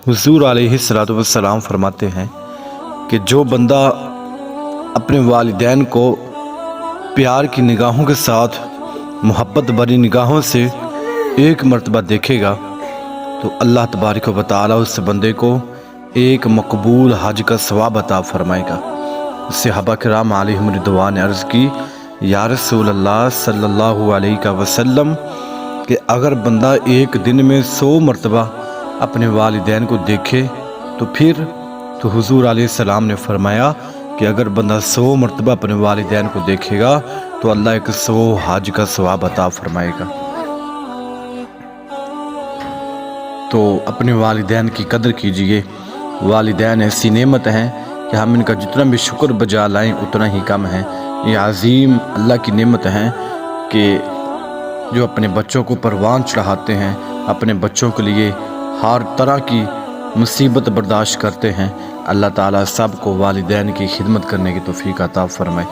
हुज़ूर अलैहिस्सलातु वस्सलाम फरमाते हैं कि जो बंदा अपने वालिदैन को प्यार की निगाहों के साथ मोहब्बत भरी निगाहों से एक मर्तबा देखेगा तो अल्लाह तबारक व तआला उस बंदे को एक मकबूल हज का सवाब अता फरमाएगा। सहाबा किराम अलैहिम रिदवान ने अर्ज़ की, या रसूल अल्लाह सल्लल्लाहु अलैहि वसल्लम कि अगर बंदा एक दिन में 100 मरतबा अपने वालिदैन को देखे तो फिर तो हुज़ूर अलैहिस्सलाम ने फरमाया कि अगर बंदा 100 मरतबा अपने वालिदैन को देखेगा तो अल्लाह एक 100 हज का सवाब अता फरमाएगा। तो अपने वालिदैन की कदर कीजिए। वालिदैन ऐसी नेमत हैं कि हम इनका जितना भी शुक्र बजा लाएं उतना ही कम है। ये अज़ीम अल्लाह की नेमत हैं कि जो अपने बच्चों को परवान चढ़ाते हैं, अपने बच्चों के लिए हर तरह की मुसीबत बर्दाश्त करते हैं। अल्लाह ताला सब को वालिदैन की खिदमत करने की तौफीक अता फरमाए।